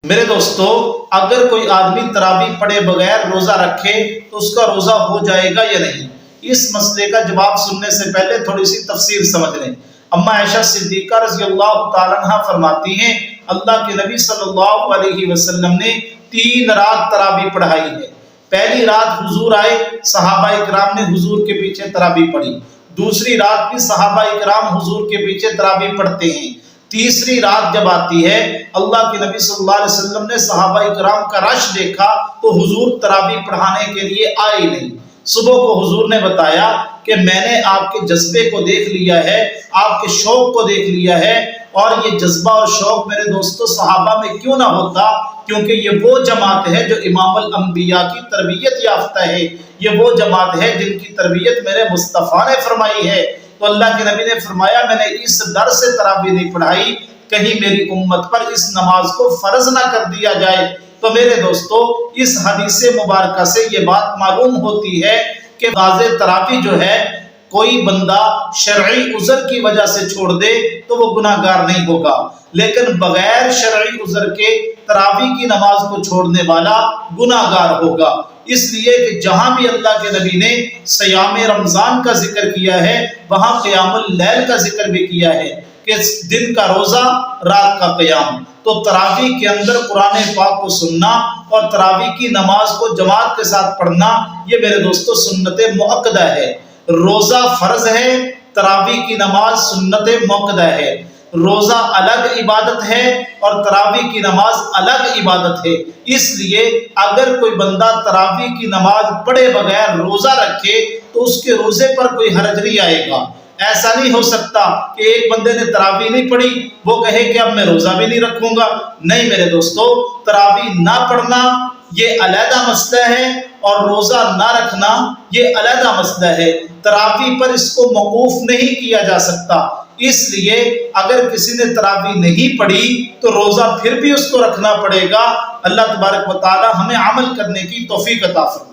میرے دوستو، اگر کوئی آدمی تراویح پڑھے بغیر روزہ رکھے تو اس کا روزہ ہو جائے گا یا نہیں؟ اس مسئلے کا جواب سننے سے پہلے تھوڑی سی تفسیر سمجھ لیں۔ اما عائشہ صدیقہ رضی اللہ تعالیٰ عنہ فرماتی ہیں، اللہ کے نبی صلی اللہ علیہ وسلم نے 3 رات تراویح پڑھائی ہے۔ پہلی رات حضور آئے، صحابہ اکرام نے حضور کے پیچھے تراویح پڑھی۔ دوسری رات بھی صحابہ اکرام حضور کے پیچھے تراویح پڑھتے ہیں۔ تیسری رات جب آتی ہے، اللہ کے نبی صلی اللہ علیہ وسلم نے صحابہ اکرام کا رش دیکھا تو حضور تراویح پڑھانے کے لیے آئے نہیں۔ صبح کو حضور نے بتایا کہ میں نے آپ کے جذبے کو دیکھ لیا ہے، آپ کے شوق کو دیکھ لیا ہے، اور یہ جذبہ اور شوق میرے دوستو صحابہ میں کیوں نہ ہوتا، کیونکہ یہ وہ جماعت ہے جو امام الانبیاء کی تربیت یافتہ ہے، یہ وہ جماعت ہے جن کی تربیت میرے مصطفیٰ نے فرمائی ہے۔ تو اللہ کے نبی نے فرمایا، میں نے اس ڈر سے تراویح نہیں پڑھائی کہیں میری امت پر اس نماز کو فرض نہ کر دیا جائے۔ تو میرے دوستو، اس حدیث مبارکہ سے یہ بات معلوم ہوتی ہے کہ غازِ تراویح جو ہے، کوئی بندہ شرعی عذر کی وجہ سے چھوڑ دے تو وہ گناہ گار نہیں ہوگا، لیکن بغیر شرعی عذر کے تراویح کی نماز کو چھوڑنے والا گناہ گار ہوگا۔ اس لیے کہ جہاں بھی اللہ کے نبی نے صیام رمضان کا ذکر کیا ہے، وہاں قیام اللیل کا ذکر بھی کیا ہے کہ دن کا روزہ، رات کا قیام۔ تو تراویح کے اندر قرآن پاک کو سننا اور تراویح کی نماز کو جماعت کے ساتھ پڑھنا، یہ میرے دوستو سنت مؤکدہ ہے۔ روزہ فرض ہے، تراویح کی نماز سنت مؤکدہ ہے۔ روزہ الگ عبادت ہے اور تراویح کی نماز الگ عبادت ہے۔ اس لیے اگر کوئی بندہ تراویح کی نماز پڑھے بغیر روزہ رکھے تو اس کے روزے پر کوئی حرج نہیں آئے گا۔ ایسا نہیں ہو سکتا کہ ایک بندے نے تراویح نہیں پڑھی، وہ کہے کہ اب میں روزہ بھی نہیں رکھوں گا۔ نہیں میرے دوستو، تراویح نہ پڑھنا یہ علیحدہ مسئلہ ہے، اور روزہ نہ رکھنا یہ علیحدہ مسئلہ ہے۔ تراویح پر اس کو موقوف نہیں کیا جا سکتا۔ اس لیے اگر کسی نے تراویح نہیں پڑھی تو روزہ پھر بھی اس کو رکھنا پڑے گا۔ اللہ تبارک و تعالی ہمیں عمل کرنے کی توفیق عطا فرمائے۔